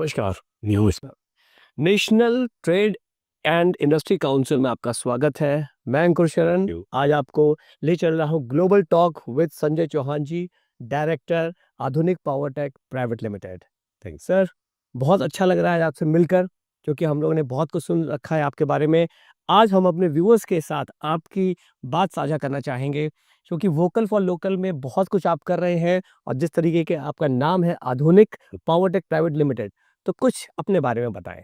नमस्कार। नमस्कार। National trade and industry council में आपका स्वागत है। मैं अंकुर शरण आज आपको ले चल रहा हूँ global talk with Sanjay Chauhan ji, director Adhunik power tech private limited. Thanks sir, बहुत अच्छा लग रहा है आपसे मिलकर, क्योंकि हम लोगों ने बहुत कुछ सुन रखा है आपके बारे में। आज हम अपने व्यूअर्स के साथ आपकी बात साझा करना चाहेंगे, क्योंकि वोकल फॉर लोकल में बहुत कुछ आप कर रहे हैं और जिस तरीके के आपका नाम है आधुनिक पावर टेक प्राइवेट लिमिटेड, तो कुछ अपने बारे में बताएं।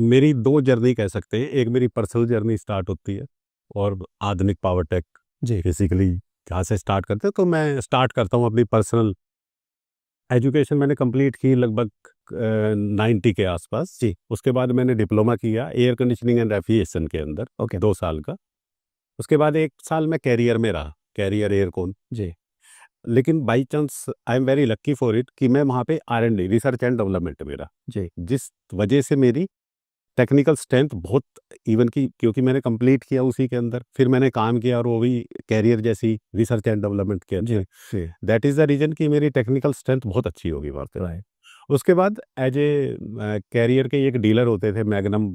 मेरी 2 जर्नी कह सकते हैं। एक मेरी पर्सनल जर्नी स्टार्ट होती है और आधुनिक पावर टेक जी। बेसिकली जहाँ से स्टार्ट करते हैं, तो मैं स्टार्ट करता हूँ अपनी पर्सनल एजुकेशन। मैंने कंप्लीट की लगभग 90 के आसपास। जी। उसके बाद मैंने डिप्लोमा किया एयर कंडीशनिंग एंड रेफ्रिजरेशन के अंदर। ओके। 2 साल का। उसके बाद 1 साल मैं कैरियर में रहा, कैरियर एयरकॉन। जी। लेकिन by chance I am very lucky for it कि मैं वहाँ पे R&D रिसर्च एंड डेवलपमेंट में रहा, जी। जिस वजह से मेरी टेक्निकल स्ट्रेंथ बहुत इवन की, क्योंकि मैंने कंप्लीट किया उसी के अंदर, फिर मैंने काम किया और वो भी कैरियर जैसी रिसर्च एंड डेवलपमेंट के अंदर। जी। दैट इज़ द रीज़न कि मेरी टेक्निकल स्ट्रेंथ बहुत अच्छी होगी वहाँ पे। राइट। उसके बाद एज ए कैरियर के एक डीलर होते थे मैग्नम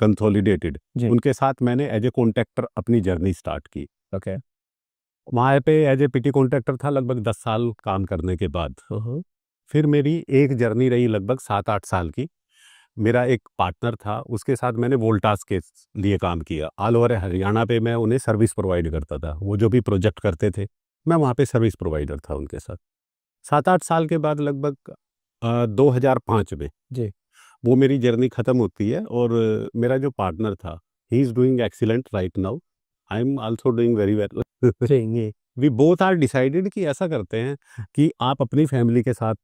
कंसोलिडेटेड, जी। उनके साथ मैंने एज ए कॉन्ट्रैक्टर अपनी जर्नी स्टार्ट की। ओके। वहाँ पे एज ए पीटी कॉन्ट्रैक्टर था लगभग 10 साल काम करने के बाद। फिर मेरी एक जर्नी रही लगभग 7-8 साल की। मेरा एक पार्टनर था, उसके साथ मैंने वोल्टास के लिए काम किया। ऑल ओवर हरियाणा पे मैं उन्हें सर्विस प्रोवाइड करता था। वो जो भी प्रोजेक्ट करते थे, मैं वहाँ पे सर्विस प्रोवाइडर था उनके साथ। 7-8 साल के बाद लगभग 2005 में जी। वो मेरी जर्नी ख़त्म होती है और मेरा जो पार्टनर था, he is doing excellent right now. I am also doing very well. जी। वी बोथ आर डिसाइडेड कि ऐसा करते हैं कि आप अपनी फैमिली के साथ,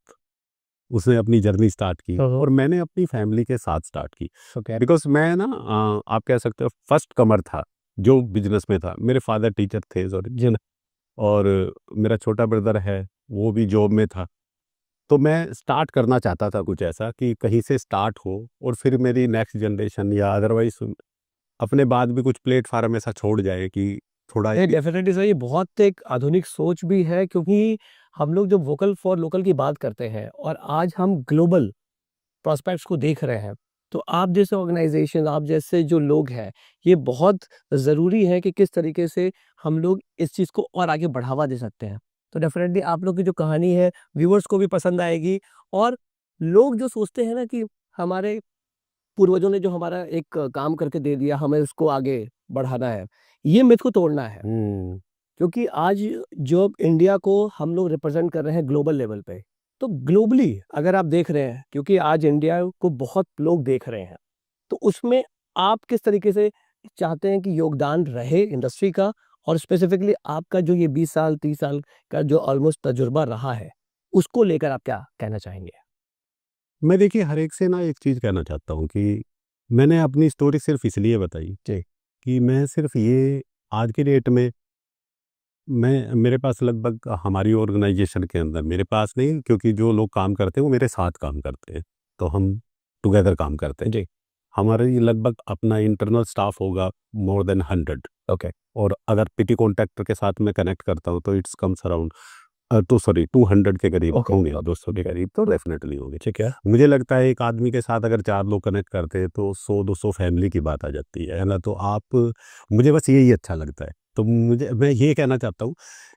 उसने अपनी जर्नी स्टार्ट की और मैंने अपनी फैमिली के साथ स्टार्ट की। ओके। बिकॉज मैं ना आप कह सकते हो फर्स्ट कमर था जो बिजनेस में था। मेरे फादर टीचर थे जी। और मेरा छोटा ब्रदर है, वो भी जॉब में था। तो मैं स्टार्ट करना चाहता था कुछ ऐसा कि कहीं से स्टार्ट हो और फिर मेरी नेक्स्ट जनरेशन या अदरवाइज अपने बाद भी कुछ प्लेटफार्म ऐसा छोड़ जाए कि थोड़ा डेफिनेटली सर, ये बहुत एक आधुनिक सोच भी है, क्योंकि हम लोग जब वोकल फॉर लोकल की बात करते हैं और आज हम ग्लोबल प्रोस्पेक्ट्स को देख रहे हैं, तो आप जैसे ऑर्गेनाइजेशन, आप जैसे जो लोग हैं, ये बहुत ज़रूरी है कि किस तरीके से हम लोग इस चीज़ को और आगे बढ़ावा दे सकते हैं। तो डेफिनेटली आप लोग की जो कहानी है व्यूअर्स को भी पसंद आएगी, और लोग जो सोचते हैं ना कि हमारे पूर्वजों ने जो हमारा एक काम करके दे दिया, हमें उसको आगे बढ़ाना है, ये मिथ को तोड़ना है। क्योंकि आज जो इंडिया को हम लोग रिप्रेजेंट कर रहे हैं ग्लोबल लेवल पे, तो ग्लोबली अगर आप देख रहे हैं, क्योंकि आज इंडिया को बहुत लोग देख रहे हैं, तो उसमें आप किस तरीके से चाहते हैं कि योगदान रहे इंडस्ट्री का, और स्पेसिफिकली आपका जो ये 20 साल 30 साल का जो ऑलमोस्ट तजुर्बा रहा है, उसको लेकर आप क्या कहना चाहेंगे? मैं देखिए हर एक से ना एक चीज़ कहना चाहता हूँ कि मैंने अपनी स्टोरी सिर्फ इसलिए बताई जी। कि मैं सिर्फ ये आज की डेट में मैं मेरे पास लगभग हमारी ऑर्गेनाइजेशन के अंदर, मेरे पास नहीं क्योंकि जो लोग काम करते हैं वो मेरे साथ काम करते हैं, तो हम टुगेदर काम करते हैं। जी। हमारे लगभग अपना इंटरनल स्टाफ होगा मोर देन 100। ओके। और अगर पीटी कॉन्ट्रैक्टर के साथ मैं कनेक्ट करता हूँ तो इट्स कम्स अराउंड तो सॉरी 200 के करीब ओके। होंगे, 200 के करीब तो डेफिनेटली होंगे। ठीक है। मुझे लगता है एक आदमी के साथ अगर 4 लोग कनेक्ट करते हैं तो 100-200 फैमिली की बात आ जाती है ना? तो आप, मुझे बस यही अच्छा लगता है। तो मैं ये कहना चाहता हूँ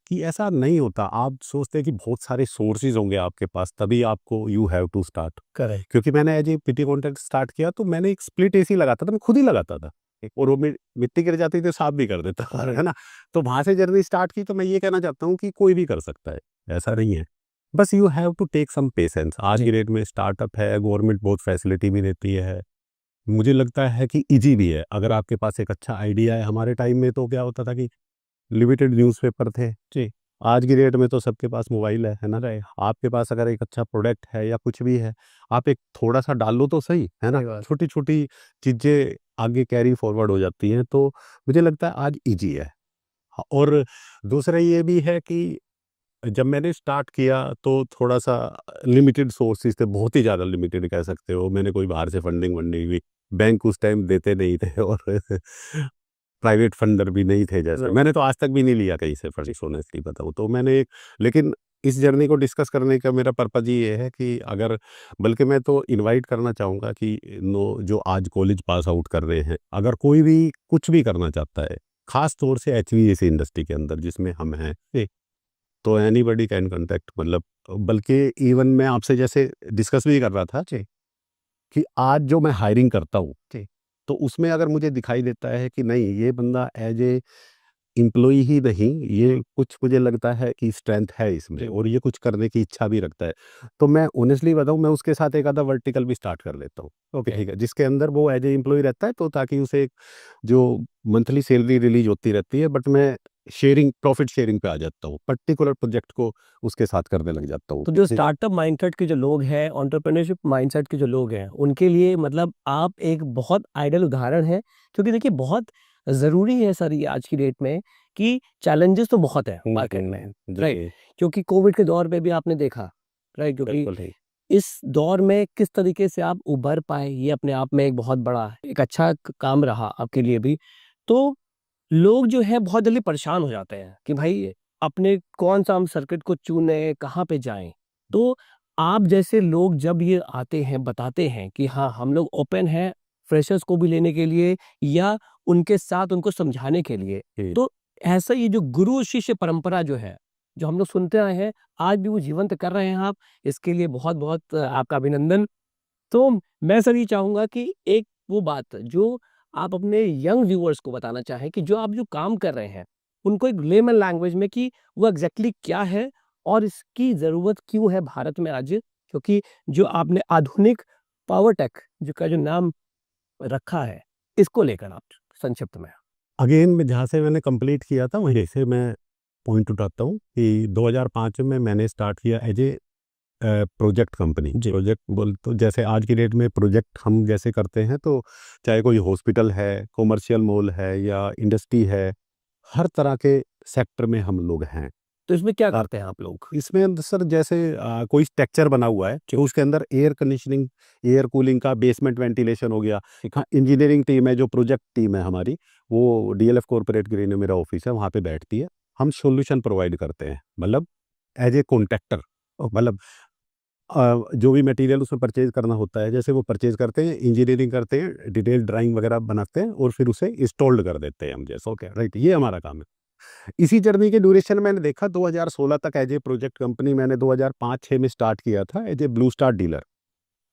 कि ऐसा नहीं होता। आप सोचते हैं कि बहुत सारे सोर्सेज़ होंगे आपके पास तभी आपको you have to start. Correct. क्योंकि मैंने as a PT contract start किया तो मैंने एक स्प्लिट एसी लगाता था, मैं खुद ही लगाता था और वो मिट्टी गिर जाती थी साफ भी कर देता था, है ना? तो वहाँ से जर्नी स्टार्ट की। तो मैं ये कहना चाहता हूँ कि कोई भी कर सकता है, ऐसा नहीं है। बस you have to take some patience. आज की डेट में स्टार्टअप है, गवर्नमेंट बहुत फैसिलिटी भी देती है। मुझे लगता है कि ईज़ी भी है अगर आपके पास एक अच्छा आइडिया है। हमारे टाइम में तो क्या होता था कि लिमिटेड न्यूज़पेपर थे। जी। आज की डेट में तो सबके पास मोबाइल है ना? राइट। आपके पास अगर एक अच्छा प्रोडक्ट है या कुछ भी है, आप एक थोड़ा-सा डाल लो तो सही, है ना? सही बात। छोटी-छोटी चीज़ें आगे कैरी फॉरवर्ड हो जाती हैं, तो मुझे लगता है आज ईज़ी है। और दूसरा ये भी है कि जब मैंने स्टार्ट किया तो थोड़ा-सा लिमिटेड सोर्सेज़ थे, बहुत ही ज़्यादा लिमिटेड कह सकते हो। मैंने कोई बाहर से फंडिंग-वंडिंग भी, बैंक उस टाइम देते नहीं थे और प्राइवेट फंडर भी नहीं थे जैसे। राइट। मैंने तो आज तक भी नहीं लिया कहीं से फंडिंग, ऑनेस्टली बताऊँ तो। मैंने एक लेकिन इस जर्नी को डिस्कस करने का मेरा पर्पज़ ये है कि अगर बल्कि मैं तो इनवाइट करना चाहूँगा कि जो आज कॉलेज पास आउट कर रहे हैं, अगर कोई भी कुछ भी करना चाहता है, ख़ास तौर से एचवीएसी इंडस्ट्री के अंदर जिसमें हम हैं, तो एनीबॉडी कैन कॉन्टैक्ट, मतलब बल्कि इवन मैं आपसे जैसे डिस्कस भी कर रहा था जी, कि आज जो मैं हायरिंग करता हूँ, जी। तो उसमें अगर मुझे दिखाई देता है कि नहीं, ये बंदा एज ए एम्प्लॉई ही नहीं, ये कुछ मुझे लगता है कि स्ट्रेंथ है इसमें जी। और ये कुछ करने की इच्छा भी रखता है, तो मैं ऑनेस्टली बताऊँ, मैं उसके साथ एक आधा वर्टिकल भी स्टार्ट कर लेता हूँ। ओके। ठीक है, जिसके अंदर वो एज ए एम्प्लॉई रहता है, तो ताकि उसे एक जो मंथली सैलरी रिलीज होती रहती है, बट मैं शेयरिंग, प्रॉफिट शेयरिंग पे आ जाता हूँ, पर्टिकुलर प्रोजेक्ट को उसके साथ करने लग जाता हूँ। तो जो स्टार्टअप माइंडसेट के जो लोग हैं, एंटरप्रेन्योरशिप माइंडसेट के जो लोग हैं, उनके लिए मतलब आप एक बहुत आइडियल उदाहरण हैं, क्योंकि देखिए बहुत ज़रूरी है सर ये आज की डेट में कि चैलेंजेस तो बहुत है मार्केट में, राइट? जी, क्योंकि कोविड के दौर पे भी आपने देखा, राइट? क्योंकि बिल्कुल ठीक। इस दौर में किस तरीके से आप उभर पाए, ये अपने आप में एक बहुत बड़ा एक अच्छा काम रहा आपके लिए भी। तो लोग जो है बहुत जल्दी परेशान हो जाते हैं कि भाई अपने कौन-सा हम सर्किट को चुनें, कहाँ पे जाएँ? तो आप जैसे लोग जब ये आते हैं, बताते हैं कि हाँ, हम लोग ओपन हैं फ्रेशर्स को भी लेने के लिए या उनके साथ उनको समझाने के लिए। जी। तो ऐसा ये जो गुरु शिष्य परंपरा जो है, जो हम लोग सुनते आए हैं, आज भी वो जीवंत कर रहे हैं आप। इसके लिए बहुत-बहुत आपका अभिनंदन। तो मैं सर ये चाहूँगा कि एक वो बात जो आप अपने यंग व्यूअर्स को बताना चाहें कि जो आप जो काम कर रहे हैं, उनको एक लेमन लैंग्वेज में कि वो एग्ज़ैक्टली क्या है और इसकी ज़रूरत क्यों है भारत में आज? क्योंकि जो आपने आधुनिक पावर टेक जो नाम रखा है, इसको लेकर आप संक्षिप्त में। अगेन मैं जहाँ से मैंने कंप्लीट किया था वहीं से मैं पॉइंट उठाता हूँ कि 2005 में मैंने स्टार्ट किया एज ए प्रोजेक्ट कंपनी। जी। प्रोजेक्ट बोल तो जैसे आज की डेट में प्रोजेक्ट हम जैसे करते हैं, तो चाहे कोई हॉस्पिटल है, कमर्शियल मॉल है या इंडस्ट्री है, हर तरह के सेक्टर में हम लोग हैं। तो इसमें क्या करते हैं आप लोग? इसमें सर जैसे कोई स्ट्रक्चर बना हुआ है, तो उसके अंदर एयर कंडीशनिंग, एयर कूलिंग का बेसमेंट वेंटिलेशन हो गया। हाँ, इंजीनियरिंग टीम है, जो प्रोजेक्ट टीम है हमारी, वो डीएलएफ कॉर्पोरेट ग्रीन में मेरा ऑफिस है, वहाँ पे बैठती है। हम सॉल्यूशन प्रोवाइड करते हैं, मतलब एज ए कॉन्ट्रैक्टर, मतलब जो भी मटेरियल उसमें परचेज करना होता है, जैसे वो परचेज करते हैं, इंजीनियरिंग करते हैं, डिटेल ड्राइंग वगैरह बनाते हैं और फिर उसे इंस्टॉल्ड कर देते हैं हम, जैसे ओके राइट, ये हमारा काम है। इसी जर्नी के ड्यूरेशन मैंने देखा 2016 तक एज ए प्रोजेक्ट कंपनी, मैंने 2005-6 में स्टार्ट किया था as a Blue Star dealer.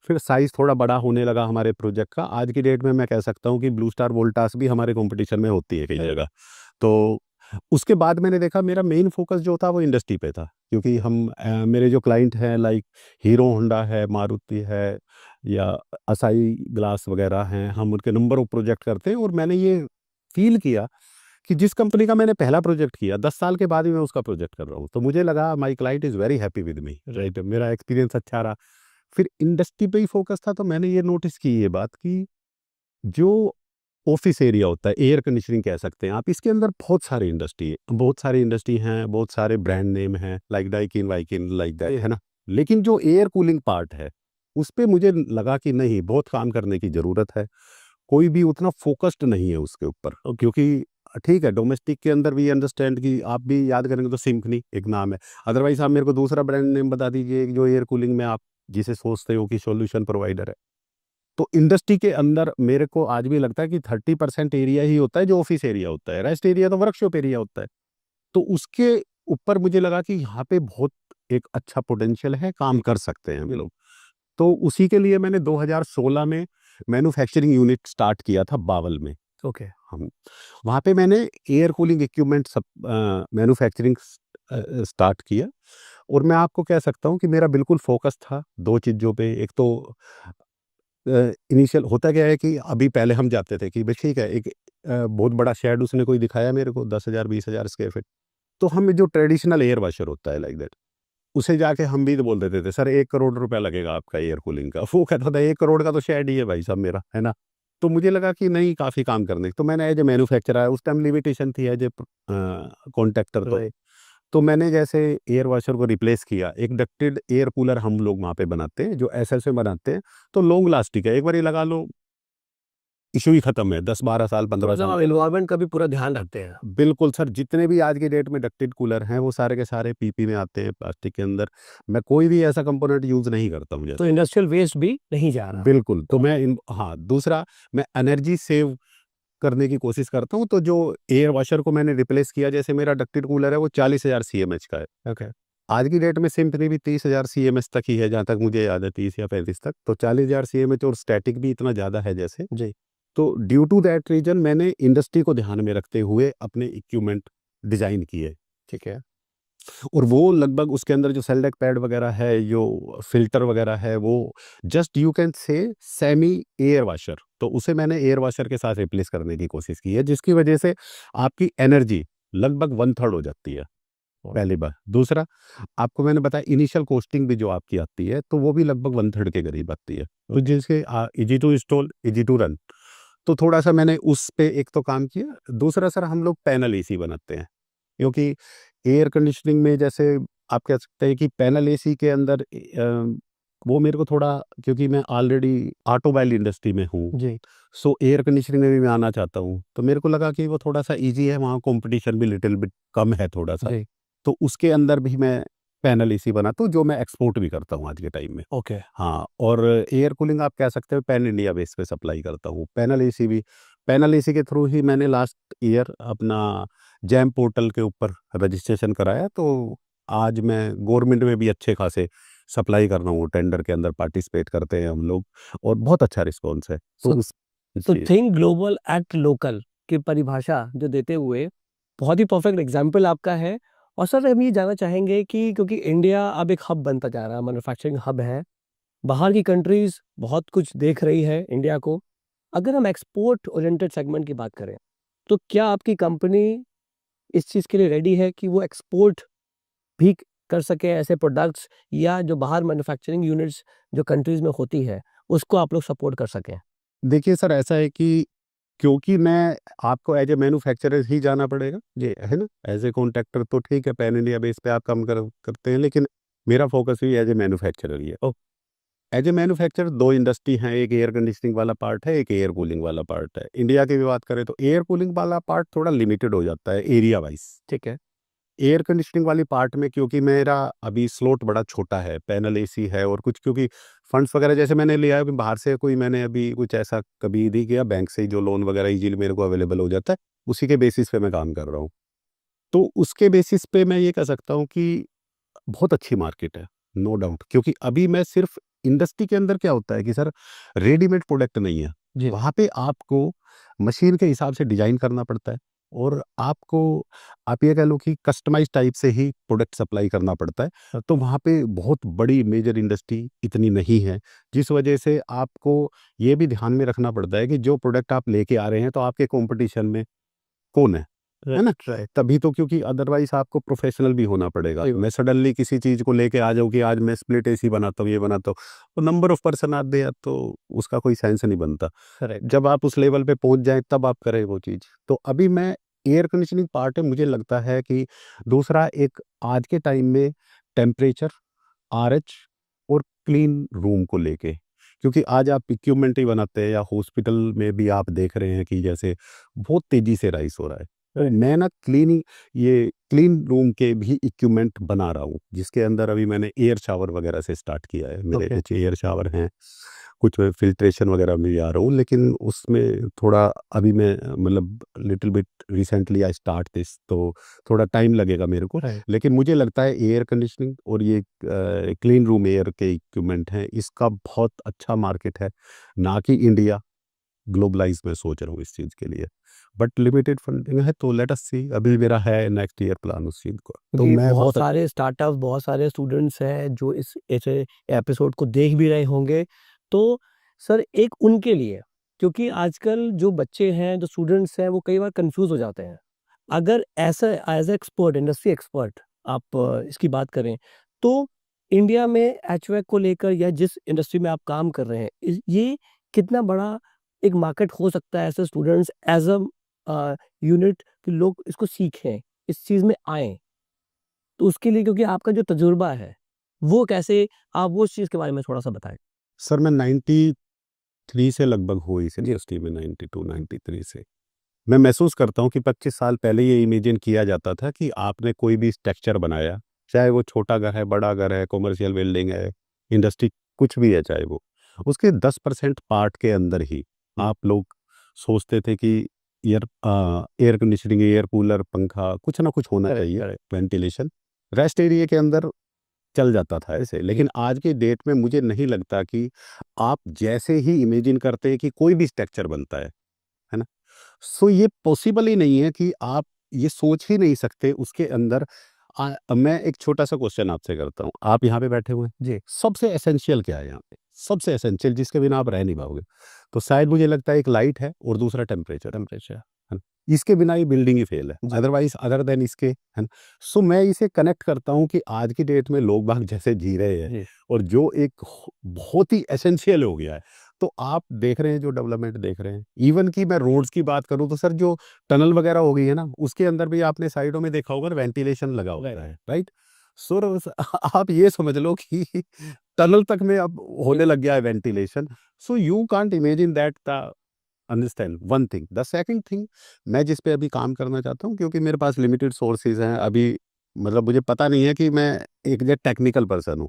फिर साइज थोड़ा बड़ा होने लगा हमारे प्रोजेक्ट का। आज की डेट में मैं कह सकता हूँ कि ब्लू स्टार वोल्टास भी हमारे कंपटीशन में होती है कई जगह। तो उसके बाद मैंने देखा मेरा मेन फोकस जो था वो इंडस्ट्री पे था, क्योंकि हम मेरे जो क्लाइंट हैं लाइक हीरो होंडा है, मारुति है या असाई ग्लास वगैरह हैं, हम उनके नंबर ऑफ प्रोजेक्ट करते हैं। और मैंने ये फील किया कि जिस कंपनी का मैंने पहला प्रोजेक्ट किया 10 साल के बाद ही मैं उसका प्रोजेक्ट कर रहा हूँ, तो मुझे लगा my client is very happy with me, right, मेरा एक्सपीरियंस अच्छा रहा। फिर इंडस्ट्री पे ही फोकस था, तो मैंने ये नोटिस की ये बात कि जो ऑफिस एरिया होता है, एयर कंडीशनिंग कह सकते हैं आप, इसके अंदर बहुत सारी इंडस्ट्री हैं, बहुत सारे ब्रांड नेम हैं लाइक डाइकिन वाइकिन लाइक दैट, है ना। लेकिन जो एयर कूलिंग पार्ट है, उस पे मुझे लगा कि नहीं, बहुत काम करने की ज़रूरत है। कोई भी उतना फोकस्ड नहीं है उसके ऊपर, क्योंकि ठीक है, डोमेस्टिक के अंदर भी अंडरस्टैंड कि आप भी याद करेंगे तो सिम्फनी एक नाम है। अदरवाइज़ आप मेरे को दूसरा ब्रांड नेम बता दीजिए जो एयर कूलिंग में आप जिसे सोचते हो कि सॉल्यूशन प्रोवाइडर है। तो इंडस्ट्री के अंदर मेरे को आज भी लगता है कि 30% एरिया ही होता है जो ऑफिस एरिया होता है, रेस्ट एरिया तो वर्कशॉप एरिया होता है। तो उसके ऊपर मुझे लगा कि यहाँ पे बहुत एक अच्छा पोटेंशियल है, काम कर सकते हैं हम लोग। तो उसी के लिए मैंने 2016 में मैन्युफैक्चरिंग यूनिट स्टार्ट किया था बावल में। ओके। हम वहाँ पे मैंने एयर कूलिंग इक्विपमेंट सब मैन्युफैक्चरिंग स्टार्ट किया। और मैं आपको कह सकता हूँ कि मेरा बिल्कुल फोकस था 2 चीज़ों पे। एक तो इनिशियल होता क्या है कि अभी पहले हम जाते थे कि भाई ठीक है, एक बहुत बड़ा शेड उसने कोई दिखाया मेरे को 10,000 20,000 स्क्वायर फीट। तो हम जो ट्रेडिशनल एयर वाशर होता है लाइक दैट, उसे जाके हम भी तो बोल देते थे सर 1 करोड़ रुपया लगेगा आपका एयर कूलिंग का। वो कहता था 1 करोड़ का तो शेड ही है भाई साहब मेरा, है ना। तो मुझे लगा कि नहीं, काफ़ी काम करने, तो मैंने एज ए मैन्युफैक्चरर, उस टाइम लिमिटेशन थी एज ए कॉन्ट्रैक्टर। तो मैंने जैसे एयर वॉशर को रिप्लेस किया, एक डक्टेड एयर कूलर हम लोग वहाँ पे बनाते हैं जो एसएस में बनाते हैं, तो लॉन्ग लास्टिंग है, एक बार ये लगा लो इशू ही खत्म है, 10-12 साल 15 मतलब साल। आप एनवायरनमेंट का भी पूरा ध्यान रखते हैं। बिल्कुल सर, जितने भी आज की डेट में डक्टेड कूलर हैं वो सारे के सारे पीपी में आते हैं, प्लास्टिक के अंदर। मैं कोई भी ऐसा कंपोनेंट यूज नहीं करता हूँ तो जैसे। इंडस्ट्रियल वेस्ट भी नहीं जा रहा। बिल्कुल, तो मैं हाँ, दूसरा मैं एनर्जी सेव करने की कोशिश करता हूँ, तो जो एयर वॉशर को मैंने रिप्लेस किया, जैसे मेरा डक्टेड कूलर है वो 40,000 सीएमएच का है। ओके। आज की डेट में सिंपली भी 30,000 सीएमएच तक ही है, जहाँ तक मुझे याद है 30 या 35 तक। तो 40,000 सीएमएच और स्टैटिक भी इतना ज़्यादा है जैसे। जी। तो ड्यू टू दैट रीज़न मैंने इंडस्ट्री को ध्यान में रखते हुए अपने इक्विपमेंट डिज़ाइन किए। ठीक है। और वो लगभग उसके अंदर जो सेल डेक पैड वगैरह है, जो फ़िल्टर वगैरह है, वो just you can say semi air washer, तो उसे मैंने एयर वॉशर के साथ रिप्लेस करने की कोशिश की है, जिसकी वजह से आपकी एनर्जी लगभग 1/3 हो जाती है, पहली बात। दूसरा, आपको मैंने बताया इनिशियल कॉस्टिंग भी जो आपकी आती है, तो वो भी लगभग 1/3 के करीब आती है। तो जिसके easy to install, easy to run, तो थोड़ा-सा मैंने उस पे एक तो काम किया। दूसरा सर, हम लोग पैनल एसी बनाते हैं, क्योंकि एयर कंडीशनिंग में जैसे आप कह सकते हैं कि पैनल एसी के अंदर वो मेरे को थोड़ा, क्योंकि मैं ऑलरेडी ऑटोमोबाइल इंडस्ट्री में हूँ, जी। सो एयर कंडीशनिंग में भी मैं आना चाहता हूँ। तो मेरे को लगा कि वो थोड़ा-सा ईज़ी है, वहाँ कॉम्पिटिशन भी लिटिल बिट कम है थोड़ा-सा। जी। तो उसके अंदर भी मैं पैनल एसी बनाता हूँ, जो मैं एक्सपोर्ट भी करता हूँ आज के टाइम में। ओके। हाँ, और एयर कूलिंग आप कह सकते हो पैन इंडिया बेस पे सप्लाई करता हूँ। पैनल एसी के थ्रू ही मैंने लास्ट ईयर अपना जैम पोर्टल के ऊपर रजिस्ट्रेशन कराया, तो आज मैं गवर्नमेंट में भी अच्छे खासे सप्लाई कर रहा हूँ, टेंडर के अंदर पार्टिसिपेट करते हैं हम लोग, और बहुत अच्छा रिस्पॉन्स है। तो सो उस तो जी। थिंक ग्लोबल एक्ट लोकल की परिभाषा जो देते हुए बहुत ही परफेक्ट एग्जाम्पल आपका है। और सर हम ये जानना चाहेंगे कि क्योंकि इंडिया अब एक हब बनता जा रहा है, मैन्युफैक्चरिंग हब है, बाहर की कंट्रीज बहुत कुछ देख रही है इंडिया को। अगर हम एक्सपोर्ट ओरिएंटेड सेगमेंट की बात करें, तो क्या आपकी कंपनी इस चीज़ के लिए रेडी है कि वो एक्सपोर्ट भी कर सके ऐसे प्रोडक्ट्स, या जो बाहर मैन्युफैक्चरिंग यूनिट्स जो कंट्रीज में होती है उसको आप लोग सपोर्ट कर सकें? देखिए सर, ऐसा है कि क्योंकि मैं आपको एज़ ए मैन्युफैक्चरर ही जाना पड़ेगा, ये है ना? एज़ ए कॉन्ट्रैक्टर तो ठीक है, पैन इंडिया बेस पे आप काम करते हैं, लेकिन मेरा फ़ोकस भी एज़ ए मैन्युफैक्चरर ही है। एज़ ए मैन्युफैक्चरर 2 इंडस्ट्री हैं, एक एयर कंडीशनिंग वाला पार्ट है, एक एयर कूलिंग वाला पार्ट है। इंडिया की भी बात करें तो एयर कूलिंग वाला पार्ट थोड़ा लिमिटेड हो जाता है एरिया वाइज़। ठीक है। एयर कंडीशनिंग वाली पार्ट में क्योंकि मेरा अभी स्लॉट बड़ा छोटा है, पैनल एसी है और कुछ, क्योंकि फंड्स वगैरह जैसे मैंने लिया है अभी बाहर से, कोई मैंने अभी कुछ ऐसा कभी नहीं किया, बैंक से ही जो लोन वगैरह इजीली मेरे को अवेलेबल हो जाता है, उसी के बेसिस पे मैं काम कर रहा हूँ। तो उसके बेसिस पे मैं ये कह सकता हूँ कि बहुत अच्छी मार्केट है, नो डाउट, क्योंकि अभी मैं सिर्फ इंडस्ट्री के अंदर क्या होता है कि सर, रेडीमेड प्रोडक्ट नहीं है, जी। वहाँ पे आपको मशीन के हिसाब से डिजाइन करना पड़ता है, और आपको, आप ये कह लो कि कस्टमाइज टाइप से ही प्रोडक्ट सप्लाई करना पड़ता है। तो वहाँ पे बहुत बड़ी मेजर इंडस्ट्री इतनी नहीं है, जिस वजह से आपको ये भी ध्यान में रखना पड़ता है कि जो प्रोडक्ट आप लेके आ रहे हैं, तो आपके कंपटीशन में कौन है ना? Right, right. तभी तो, क्योंकि अदरवाइज़ आपको प्रोफ़ेशनल भी होना पड़ेगा। सही बात। मैं सडनली किसी चीज़ को लेके आ जाऊँ कि आज मैं स्प्लिट एसी बनाता हूँ, ये बनाता हूँ, तो नंबर ऑफ़ पर्सन आते हैं, तो उसका कोई सेंस नहीं बनता। करेक्ट। जब आप उस लेवल पे पहुँच जाएँ, तब आप करें वो चीज़। तो अभी मैं, एयर कंडीशनिंग पार्ट है, मुझे लगता है कि दूसरा एक आज के टाइम में टेम्परेचर, आरएच और क्लीन रूम को लेके, क्योंकि आज आप इक्विपमेंट ही बनाते हैं, या हॉस्पिटल में भी आप देख रहे हैं कि जैसे बहुत तेज़ी से राइज़ हो रहा है। तो मैं ना ये क्लीन रूम के भी इक्विपमेंट बना रहा हूँ, जिसके अंदर अभी मैंने एयर शावर वगैरह से स्टार्ट किया है। मेरे ओके। कुछ एयर शावर हैं, कुछ मैं फ़िल्ट्रेशन वगैरह में भी आ रहा हूँ, लेकिन उसमें थोड़ा अभी मैं, मतलब little bit recently I start this, तो थोड़ा टाइम लगेगा मेरे को। राइट। लेकिन मुझे लगता है एयर कंडीशनिंग और ये क्लीन रूम एयर के इक्विपमेंट हैं, इसका बहुत अच्छा मार्केट है, ना कि इंडिया, ग्लोबलाइज़ मैं सोच रहा हूँ इस चीज़ के लिए। बट लिमिटेड फंडिंग है, तो लेट अस सी, अभी मेरा है नेक्स्ट ईयर प्लान उस चीज़ को। तो क्योंकि मैं बहुत बहुत सारे स्टार्टअप्स, बहुत सारे स्टूडेंट्स हैं जो इस ऐसे एपिसोड को देख भी रहे होंगे। तो सर एक उनके लिए, क्योंकि आजकल जो बच्चे हैं, जो स्टूडेंट्स हैं, वो कई बार कन्फ्यूज़ हो जाते हैं। अगर ऐसा एज़ एक्सपर्ट, इंडस्ट्री एक्सपर्ट आप इसकी बात करें, तो इंडिया में एचवैक को लेकर या जिस इंडस्ट्री में आप काम कर रहे हैं, ये कितना बड़ा एक मार्केट हो सकता है ऐसे स्टूडेंट्स एज़ यूनिट कि लोग इसको सीखें, इस चीज़ में आएँ? तो उसके लिए क्योंकि आपका जो तजुर्बा है, वो कैसे, आप वो उस चीज़ के बारे में थोड़ा-सा बताएँ? सर, मैं 93 से लगभग हुई इस इंडस्ट्री में, 92-93 से। मैं महसूस करता हूँ कि 25 साल पहले ये इमेजिन किया जाता था कि आपने कोई भी स्ट्रक्चर बनाया, चाहे वो छोटा घर है, बड़ा घर है, कमर्शियल बिल्डिंग है, इंडस्ट्री कुछ भी है चाहे वो, उसके 10% पार्ट के अंदर ही आप लोग सोचते थे कि एयर कंडीशनिंग, एयर कूलर, पंखा कुछ ना कुछ होना चाहिए, वेंटिलेशन, रेस्ट एरिया के अंदर चल जाता था ऐसे। लेकिन आज के डेट में मुझे नहीं लगता कि आप जैसे ही इमेजिन करते हैं कि कोई भी स्ट्रक्चर बनता है ना? सो ये पॉसिबल ही नहीं है कि आप ये सोच ही नहीं सकते उसके अंदर। मैं एक छोटा-सा क्वेश्चन आपसे करता हूँ। आप यहाँ पे बैठे हुए हैं, जी। सबसे एसेंशियल क्या है यहाँ पे? सबसे एसेंशियल जिसके बिना आप रह नहीं पाओगे। तो शायद मुझे लगता है एक लाइट है और दूसरा टेम्परेचर। टेम्परेचर। है ना? इसके बिना ये बिल्डिंग ही फेल है। जी। अदरवाइज़ अदर देन इसके, है ना? सो मैं इसे कनेक्ट करता हूँ कि आज की डेट में लोग बाग जैसे जी रहे हैं जी। और जो एक बहुत ही एसेंशियल हो गया है। तो आप देख रहे हैं जो डेवलपमेंट देख रहे हैं, इवन कि मैं रोड्स की बात करूँ तो सर जो टनल वगैरह हो गई है ना, उसके अंदर भी आपने साइडों में देखा होगा वेंटिलेशन लगा होता है, राइट? सो आप ये समझ लो कि टनल तक में अब होने लग गया है ventilation. So you can't imagine that the understand one thing. The second thing, मैं जिस पे अभी काम करना चाहता हूँ, क्योंकि मेरे पास लिमिटेड सोर्सेज हैं अभी, मतलब मुझे पता नहीं है कि मैं एक जो टेक्निकल पर्सन हूँ,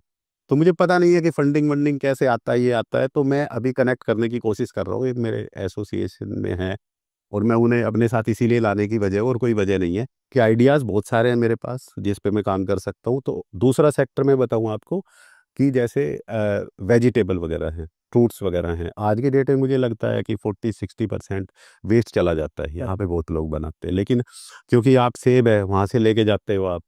तो मुझे पता नहीं है कि फंडिंग वंडिंग कैसे आता है, ये आता है, तो मैं अभी कनेक्ट करने की कोशिश कर रहा हूँ। एक मेरे एसोसिएशन में है और मैं उन्हें अपने साथ इसीलिए लाने की वजह, और कोई वजह नहीं है, कि आइडियाज़ बहुत सारे हैं मेरे पास जिस पे मैं काम कर सकता हूँ। तो दूसरा सेक्टर मैं बताऊँ आपको कि जैसे वेजिटेबल वगैरह हैं, फ्रूट्स वगैरह हैं, आज की डेट में मुझे लगता है कि 40-60% वेस्ट चला जाता है। यहाँ पे बहुत लोग बनाते हैं, लेकिन क्योंकि आप सेब है वहाँ से लेके जाते हो आप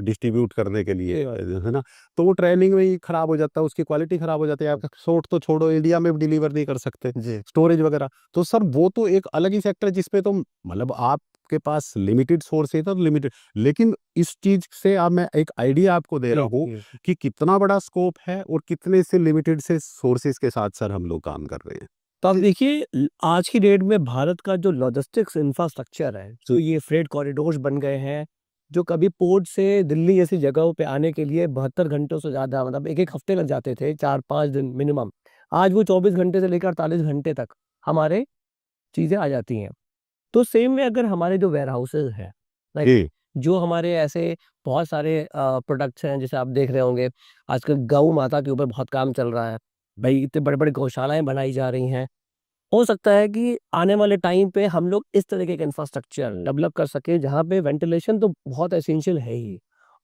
डिस्ट्रीब्यूट करने के लिए, है ना? तो वो ट्रेनिंग में ही खराब हो जाता है, उसकी क्वालिटी खराब हो जाती है। आप एक्सपोर्ट तो छोड़ो, इंडिया में भी डिलीवर नहीं कर सकते, जी। स्टोरेज वगैरह। तो सर वो तो एक अलग ही सेक्टर है जिसपे तो मतलब आपके पास लिमिटेड सोर्स है तो लिमिटेड, लेकिन इस चीज से आप, मैं एक आइडिया आपको दे रहा हूँ कि कितना बड़ा स्कोप है और कितने से लिमिटेड से सोर्सेज के साथ सर हम लोग काम कर रहे हैं। तो आप देखिए आज की डेट में भारत का जो लॉजिस्टिक्स इंफ्रास्ट्रक्चर है, जो ये फ्रेट कॉरिडोर्स बन गए हैं, जो कभी पोर्ट से दिल्ली जैसी जगहों पे आने के लिए 72 घंटों से ज़्यादा, मतलब 1-1 हफ्ते लग जाते थे, 4-5 दिन मिनिमम। आज वो 24 घंटे से लेकर 48 घंटे तक हमारे चीज़ें आ जाती हैं। तो सेम में अगर हमारे जो वेयरहाउसेज़ हैं, राइट? जी। जो हमारे ऐसे बहुत सारे प्रोडक्ट्स हैं, जैसे आप देख रहे होंगे आजकल गऊ माता के ऊपर बहुत काम चल रहा है। भई इतने बड़े-बड़े गौशालाएँ बनाई जा रही हैं। हो सकता है कि आने वाले टाइम पे हम लोग इस तरीके का इंफ्रास्ट्रक्चर डेवलप कर सकें जहाँ पे वेंटिलेशन तो बहुत एसेंशियल है ही।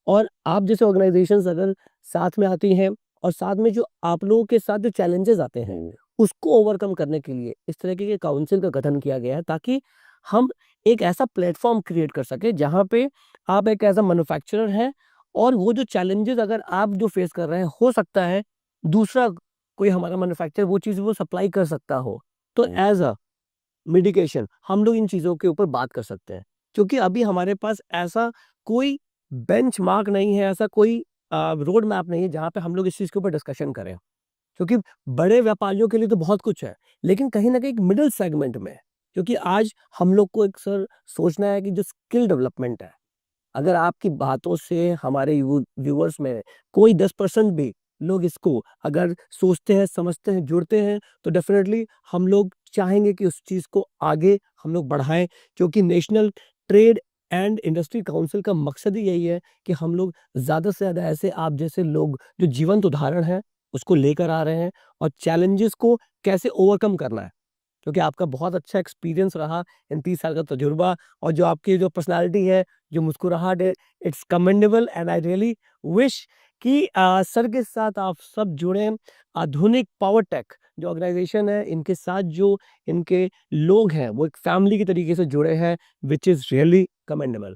और आप जैसे ऑर्गेनाइजेशंस अगर साथ में आती हैं और साथ में जो आप लोगों के साथ जो चैलेंजेस आते हैं, उसको ओवरकम करने के लिए इस तरीके के काउंसिल का गठन किया गया है, ताकि हम एक ऐसा प्लेटफॉर्म क्रिएट कर सकें जहाँ पे आप एक एज़ अ मैन्युफैक्चरर हैं और वो जो चैलेंजेस अगर आप जो फेस कर रहे हैं, हो सकता है दूसरा कोई हमारा मैन्युफैक्चरर वो चीज़ वो सप्लाई कर सकता हो। तो एज़ अ मिटिगेशन हम लोग इन चीज़ों के ऊपर बात कर सकते हैं। क्योंकि अभी हमारे पास ऐसा कोई बेंचमार्क नहीं है, ऐसा कोई रोड मैप नहीं है जहाँ पे हम लोग इस चीज़ के ऊपर डिस्कशन करें। क्योंकि बड़े व्यापारियों के लिए तो बहुत कुछ है, लेकिन कहीं न कहीं एक मिडल सेगमेंट में, क्योंकि आज हम लोग को एक सर सोचना है कि जो स्किल डेवलपमेंट है, अगर आपकी बातों से हमारे व्यूअर्स में कोई 10% भी लोग इसको अगर सोचते हैं, समझते हैं, जुड़ते हैं, तो डेफ़िनेटली हम लोग चाहेंगे कि उस चीज़ को आगे हम लोग बढ़ाएँ, क्योंकि national trade and industry council का मकसद ही यही है कि हम लोग ज़्यादा से ज़्यादा ऐसे आप जैसे लोग जो जीवंत उदाहरण हैं, उसको लेकर आ रहे हैं और चैलेंजेस को कैसे ओवरकम करना है। क्योंकि आपका बहुत अच्छा एक्सपीरियंस रहा, इन 30 साल का तजुर्बा और जो आपकी जो पर्सनैलिटी है, जो मुस्कुराहट है, it's commendable and I really wish कि सर के साथ आप सब जुड़ें। आधुनिक पावर टेक जो ऑर्गेनाइज़ेशन है, इनके साथ जो इनके लोग हैं, वो एक फैमिली के तरीके से जुड़े हैं, व्हिच इज़ रियली कमेंडेबल।